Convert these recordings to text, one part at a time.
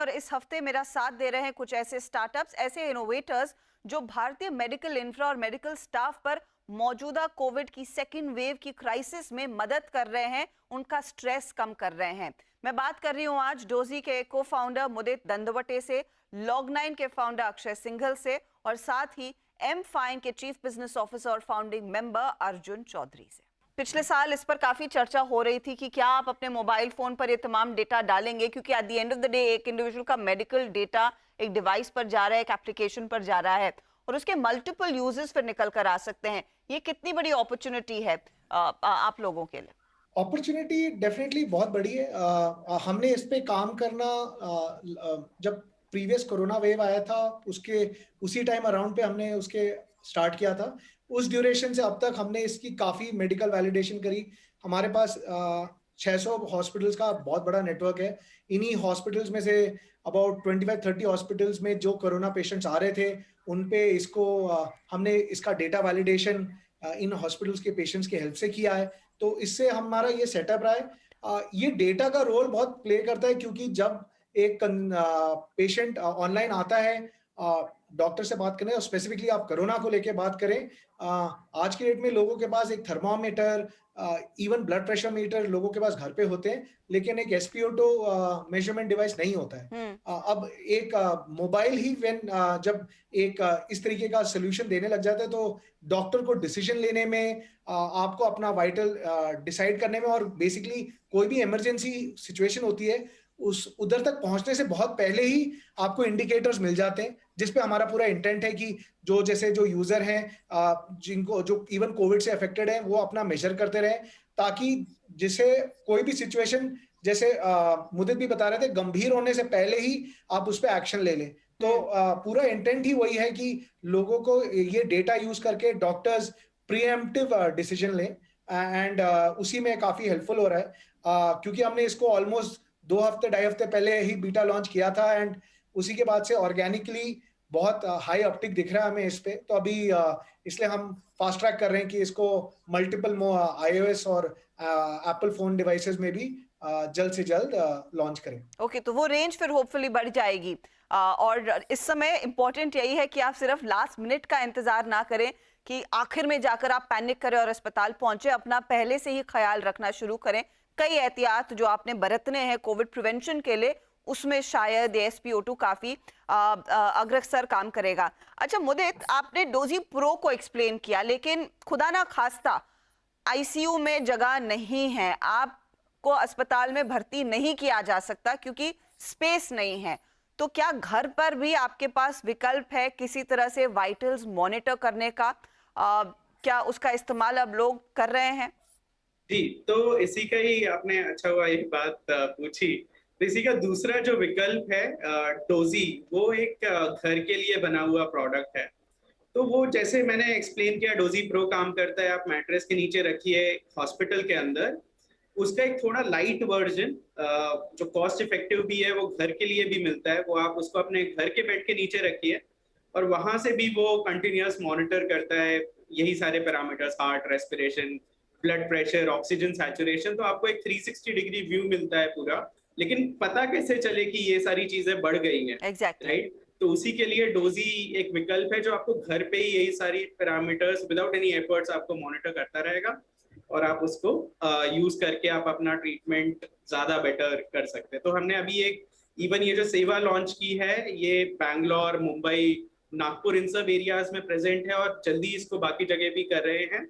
और इस हफ्ते मेरा साथ दे रहे हैं कुछ ऐसे स्टार्टअप्स, ऐसे इनोवेटर्स जो भारतीय मेडिकल इंफ्रा और मेडिकल स्टाफ पर मौजूदा कोविड की सेकेंड वेव की क्राइसिस में मदद कर रहे हैं, उनका स्ट्रेस कम कर रहे हैं। मैं बात कर रही हूं आज डोजी के को फाउंडर मुदित दंदवटे से, लॉग9 के फाउंडर अक्षय सिंघल से और साथ ही एम फाइन के चीफ बिजनेस ऑफिसर और फाउंडिंग मेंबर अर्जुन चौधरी से। पिछले साल इस पर काफी चर्चा हो रही थी कि क्या आप अपने मोबाइल फोन पर ये तमाम डेटा डालेंगे, क्योंकि at the end of the day एक इंडिविजुअल का मेडिकल डेटा एक डिवाइस पर जा रहा है, एक एप्लीकेशन पर जा रहा है और उसके मल्टीपल यूजेस फिर निकल कर आ सकते हैं। ये कितनी बड़ी अपॉर्चुनिटी है आप लोगों के लिए? अपॉर्चुनिटी डेफिनेटली बहुत बड़ी है। हमने इस पे काम करना जब प्रीवियस कोरोना वेव आया था उसके उसी टाइम अराउंड पे हमने उसके स्टार्ट किया था। उस ड्यूरेशन से अब तक हमने इसकी काफ़ी मेडिकल वैलिडेशन करी। हमारे पास 600 हॉस्पिटल्स का बहुत बड़ा नेटवर्क है। इन्हीं हॉस्पिटल्स में से अबाउट 25-30 हॉस्पिटल्स में जो कोरोना पेशेंट्स आ रहे थे उन पे इसको हमने इसका डेटा वैलिडेशन इन हॉस्पिटल्स के पेशेंट्स की हेल्प से किया है। तो इससे हमारा ये सेटअप रहा है। ये डेटा का रोल बहुत प्ले करता है, क्योंकि जब एक पेशेंट ऑनलाइन आता है डॉक्टर से बात करने और स्पेसिफिकली आप कोरोना को लेके बात करें, आज की डेट में लोगों के पास एक thermometer, even blood pressure meter लोगों के पास घर पे होते हैं, लेकिन एक एसपीओ2 मेजरमेंट डिवाइस नहीं होता है। अब एक मोबाइल ही जब एक इस तरीके का सोल्यूशन देने लग जाता है तो डॉक्टर को डिसीजन लेने में, आपको अपना वाइटल डिसाइड करने में और बेसिकली कोई भी इमरजेंसी सिचुएशन होती है उस उधर तक पहुंचने से बहुत पहले ही आपको इंडिकेटर्स मिल जाते हैं, जिसपे हमारा पूरा इंटेंट है कि जो यूजर हैं जिनको जो इवन कोविड से अफेक्टेड है वो अपना मेजर करते रहे, ताकि जिसे कोई भी सिचुएशन जैसे मुदित भी बता रहे थे गंभीर होने से पहले ही आप उस पर एक्शन ले लें। तो पूरा इंटेंट ही वही है कि लोगों को ये डेटा यूज करके डॉक्टर्स प्रीएम्प्टिव डिसीजन लें एंड उसी में काफी हेल्पफुल हो रहा है। क्योंकि हमने इसको ऑलमोस्ट 2 हफ्ते 2.5 हफ्ते पहले ही बीटा लॉन्च किया था एंड उसी के बाद से ऑर्गेनिकली बहुत हाई अपटिक दिख रहा है हमें इस पे। तो अभी इसलिए हम फास्ट ट्रैक कर रहे हैं कि इसको मल्टीपल iOS और एप्पल फोन डिवाइसेस में भी जल्द से जल्द लॉन्च करें। ओके, तो वो रेंज फिर होपफुली बढ़ जाएगी। और इस समय इम्पोर्टेंट यही है कि आप सिर्फ लास्ट मिनट का इंतजार ना करें कि आखिर में जाकर आप पैनिक करें और अस्पताल पहुंचे। अपना पहले से ही ख्याल रखना शुरू करें। कई एहतियात जो आपने बरतने हैं कोविड प्रिवेंशन के लिए, उसमें शायद एसपीओ2 काफी अग्रसर काम करेगा। अच्छा मुदित, आपने डोजी प्रो को एक्सप्लेन किया, लेकिन खुदा ना खास्ता आईसीयू में जगह नहीं है, आपको अस्पताल में भर्ती नहीं किया जा सकता क्योंकि स्पेस नहीं है, तो क्या घर पर भी आपके पास विकल्प है किसी तरह से वाइटल्स मॉनिटर करने का? क्या उसका इस्तेमाल अब लोग कर रहे हैं? जी, तो इसी का ही आपने अच्छा हुआ ये बात पूछी। तो इसी का दूसरा जो विकल्प है डोजी, वो एक घर के लिए बना हुआ प्रोडक्ट है। तो वो जैसे मैंने एक्सप्लेन किया, डोजी प्रो काम करता है, आप मैट्रेस के नीचे रखिए हॉस्पिटल के अंदर। उसका एक थोड़ा लाइट वर्जन जो कॉस्ट इफेक्टिव भी है वो घर के लिए भी मिलता है। वो आप उसको अपने घर के बेड के नीचे रखिए और वहां से भी वो कंटिन्यूअस मॉनिटर करता है यही सारे parameters, heart, respiration, blood pressure, oxygen saturation. तो आपको एक 360 डिग्री व्यू मिलता है पूरा। लेकिन पता कैसे चले कि ये सारी चीजें बढ़ गई हैं? Exactly. राइट? तो उसी के लिए डोजी एक विकल्प है जो आपको घर पे ही यही सारी पैरामीटर्स विदाउट एनी एफर्ट्स आपको मॉनिटर करता रहेगा और आप उसको यूज करके आप अपना ट्रीटमेंट ज्यादा बेटर कर सकते हैं। तो हमने अभी एक इवन ये जो सेवा लॉन्च की है, ये बैंगलोर, मुंबई, नागपुर, इन सब एरियाज में प्रेजेंट है और जल्दी इसको बाकी जगह भी कर रहे हैं,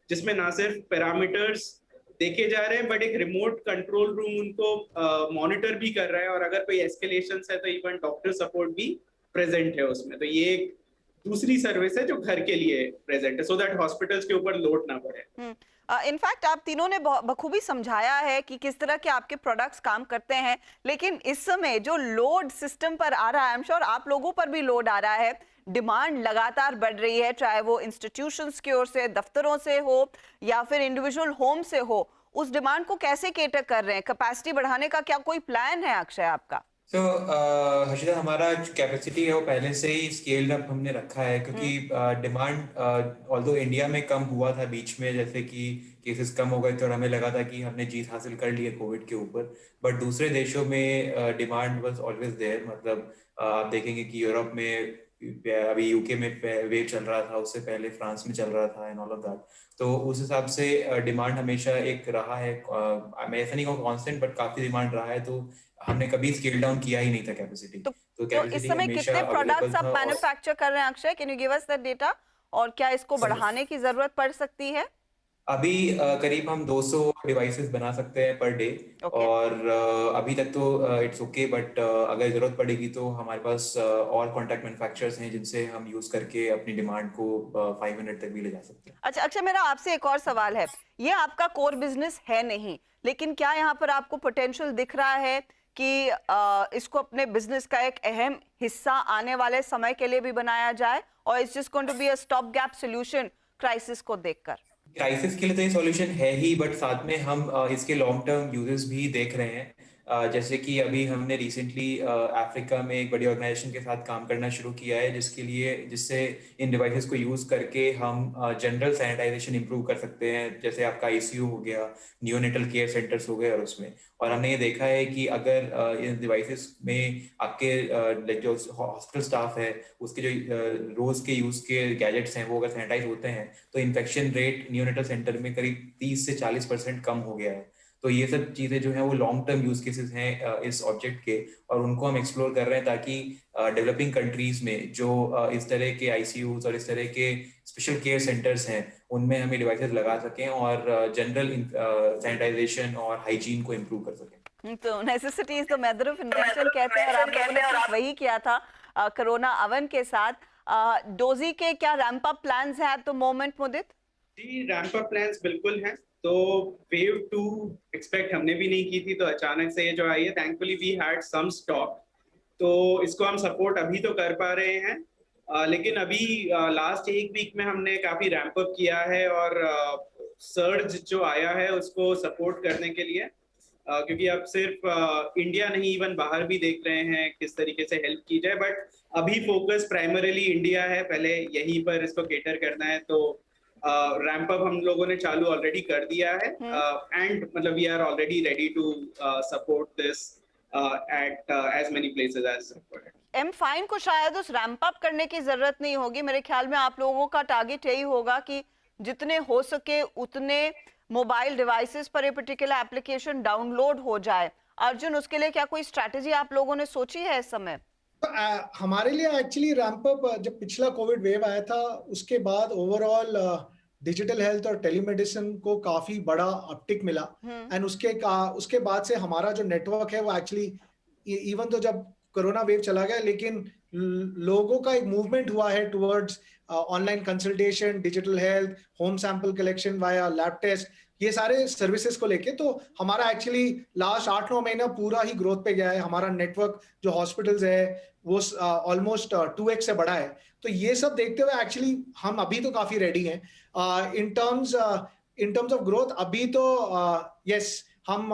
जिसमें ना सिर्फ पैरामीटर्स देखे जा रहे हैं बट एक रिमोट कंट्रोल रूम उनको मॉनिटर भी कर रहा है और अगर कोई एस्केलेशंस है तो इवन डॉक्टर सपोर्ट भी प्रेजेंट है उसमें। तो ये एक दूसरी सर्विस है जो घर के लिए प्रेजेंट है, सो दैट हॉस्पिटल्स के ऊपर लोड ना पड़े। इनफैक्ट आप तीनों ने बखूबी समझाया है कि किस तरह के आपके प्रोडक्ट्स काम करते हैं, लेकिन इस समय जो लोड सिस्टम पर आ रहा है, आई एम श्योर आप लोगों पर भी लोड आ रहा है। डिमांड लगातार बढ़ रही है, चाहे वो इंस्टीट्यूशंस की ओर से, दफ्तरों से हो या फिर इंडिविजुअल होम से हो। उस डिमांड को कैसे केटर कर रहे हैं? कैपेसिटी बढ़ाने का क्या कोई प्लान है अक्षय आपका? सो हर्षिता, हमारा जो कैपेसिटी है वो पहले से ही स्केल्ड अप हमने रखा है, क्योंकि डिमांड ऑल्दो इंडिया में कम हुआ था बीच में, जैसे कि केसेस कम हो गए थे और हमें लगा था कि हमने जीत हासिल कर ली है कोविड के ऊपर। बट दूसरे देशों में डिमांड वाज ऑलवेज देयर। मतलब आप देखेंगे कि यूरोप में अभी यूके में वेव चल रहा था, उससे पहले फ्रांस में चल रहा था एंड ऑल ऑफ दैट। तो उस हिसाब से डिमांड हमेशा एक रहा है। मैं ऐसा नहीं कहूँ कांस्टेंट, बट काफी डिमांड रहा है। तो हमने कभी स्केल डाउन किया ही नहीं था कैपेसिटी। तो तो तो इस कैपेसिटी समय हमेशा कितने अवेलेबल प्रोडक्ट्स आप था। और मैन्युफैक्चर कर रहे हैं Akshay? Can you give us that data? और क्या इसको बढ़ाने की जरूरत पड़ सकती है? अभी करीब हम 200 डिवाइसेस बना सकते हैं पर डे। ओके। और अभी तक तो इट्स ओके, बट अगर जरूरत पड़ेगी तो हमारे पास और कॉन्ट्रैक्ट मैन्युफैक्चरर्स हैं जिनसे हम यूज करके अपनी डिमांड को 500 तक भी ले जा सकते हैं। अच्छा अक्षय, मेरा आपसे एक और सवाल है। ये आपका कोर बिजनेस है नहीं, लेकिन क्या यहाँ पर आपको पोटेंशियल दिख रहा है कि इसको अपने बिजनेस का एक अहम हिस्सा आने वाले समय के लिए भी बनाया जाए, और it's just going to be a stop gap solution crisis को देखकर? क्राइसिस के लिए तो ये सॉल्यूशन है ही, बट साथ में हम इसके लॉन्ग टर्म यूजेस भी देख रहे हैं। जैसे कि अभी हमने रिसेंटली अफ्रीका में एक बड़ी ऑर्गेनाइजेशन के साथ काम करना शुरू किया है, जिससे इन डिवाइसेस को यूज करके हम जनरल सैनिटाइजेशन इंप्रूव कर सकते हैं। जैसे आपका आईसीयू हो गया, नियोनेटल केयर सेंटर्स हो गए, और उसमें और हमने ये देखा है कि अगर इन डिवाइसेस में आपके जो हॉस्पिटल स्टाफ है उसके जो रोज के यूज के गैजेट्स हैं वो अगर सैनिटाइज होते हैं, तो इन्फेक्शन रेट नियोनेटल सेंटर में करीब 30 से 40% कम हो गया है। तो ये सब चीजें जो है वो लॉन्ग टर्म यूज केसेस हैं इस ऑब्जेक्ट के, और उनको हम एक्सप्लोर कर रहे हैं ताकि डेवलपिंग कंट्रीज में जो इस तरह के आईसीयूज और इस तरह के स्पेशल केयर सेंटर्स हैं उनमें हम ये डिवाइसेस लगा सकें और जनरल सैनिटाइजेशन और हाइजीन को इम्प्रूव कर सकें। तो necessity is the mother of invention कहते हैं, और आप लोगों ने कुछ वही किया था कोरोना अवन के साथ। डोजी के क्या रैंप अप प्लान्स हैं एट द मोमेंट, मुदित? जी, रैंप अप प्लान्स बिल्कुल हैं। तो वेव 2 एक्सपेक्ट हमने भी नहीं की थी, तो अचानक से ये जो आई है, thankfully we had some stock. तो इसको हम सपोर्ट अभी तो कर पा रहे हैं, लेकिन अभी लास्ट एक वीक में हमने काफी रैंप अप किया है, और सर्ज जो आया है उसको सपोर्ट करने के लिए, क्योंकि अब सिर्फ इंडिया नहीं, इवन बाहर भी देख रहे हैं किस तरीके से हेल्प की जाए। बट अभी फोकस प्राइमरीली इंडिया है, पहले यहीं पर इसको केटर करना है। तो रैंप अप हम लोगों ने चालू ऑलरेडी कर दिया है, एंड मतलब we are already ready to support this at as many places as required. M5 को शायद उस रैंप अप करने की जरूरत नहीं होगी। मेरे ख्याल में आप लोगों का टारगेट यही होगा कि जितने हो सके उतने मोबाइल डिवाइसेस पर ये पर्टिकुलर एप्लीकेशन डाउनलोड हो जाए। अर्जुन, उसके लिए क्या कोई स्ट्रैटेजी आप लोगों ने सोची है इस समय? हमारे लिए एक्चुअली रैंप अप, जब पिछला कोविड वेव आया था उसके बाद ओवरऑल डिजिटल हेल्थ और टेलीमेडिसिन को काफी बड़ा अपटिक मिला। एंड उसके बाद से हमारा जो नेटवर्क है वो एक्चुअली इवन तो जब कोरोना वेव चला गया, लेकिन लोगों का एक मूवमेंट हुआ है towards online consultation, digital health, home sample collection via lab test, ये सारे सर्विसेज को लेके। तो हमारा एक्चुअली लास्ट 8-9 महीना पूरा ही ग्रोथ पे गया है। हमारा नेटवर्क जो हॉस्पिटल्स है वो ऑलमोस्ट 2x से बड़ा है। तो ये सब देखते हुए एक्चुअली हम अभी तो काफी रेडी हैं इन टर्म्स ऑफ ग्रोथ। अभी तो यस, हम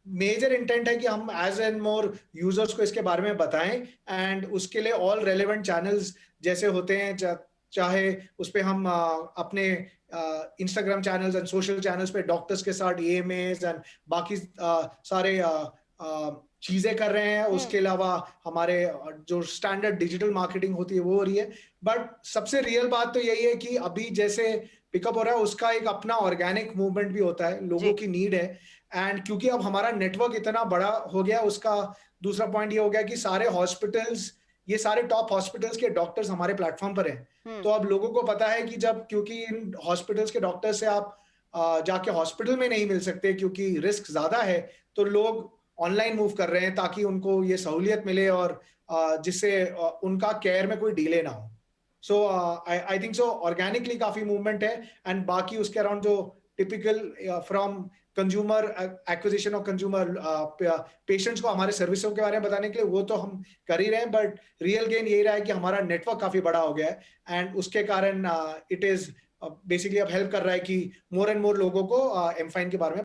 मेजर इंटेंट है कि हम एज एंड मोर यूजर्स को इसके बारे में बताएं, एंड उसके लिए ऑल रेलेवेंट चैनल्स जैसे होते हैं, चाहे उस पे हम अपने Instagram channels and social channels पे डॉक्टर्स के साथ EMAs एंड बाकी सारे चीजें कर रहे हैं। उसके अलावा हमारे जो स्टैंडर्ड डिजिटल मार्केटिंग होती है वो हो रही है। बट सबसे रियल बात तो यही है कि अभी जैसे पिकअप हो रहा है उसका एक अपना ऑर्गेनिक मूवमेंट भी होता है, लोगों की नीड है। एंड क्योंकि अब हमारा नेटवर्क इतना बड़ा हो गया, उसका दूसरा पॉइंट ये हो गया कि सारे हॉस्पिटल्स, ये सारे टॉप हॉस्पिटल्स के डॉक्टर्स हमारे प्लेटफॉर्म पर हैं। तो अब लोगों को पता है कि जब, क्योंकि इन हॉस्पिटल्स के डॉक्टर से आप जाके हॉस्पिटल में नहीं मिल सकते क्योंकि रिस्क ज्यादा है, तो लोग ऑनलाइन मूव कर रहे हैं ताकि उनको ये सहूलियत मिले और जिससे उनका केयर में कोई डिले ना हो। सो आई थिंक सो ऑर्गेनिकली काफी मूवमेंट है। एंड बाकी उसके अराउंड जो टिपिकल फ्रॉम कंज्यूमर एक्विजिशन और कंज्यूमर पेशेंट्स को हमारे सर्विसों के बारे में बताने के लिए, वो तो हम कर ही रहे हैं। बट रियल गेन यही रहा है कि हमारा नेटवर्क काफी बड़ा हो गया है, एंड उसके कारण इट इज बेसिकली अब हेल्प कर रहा है कि मोर एंड मोर लोगों को M5 के बारे में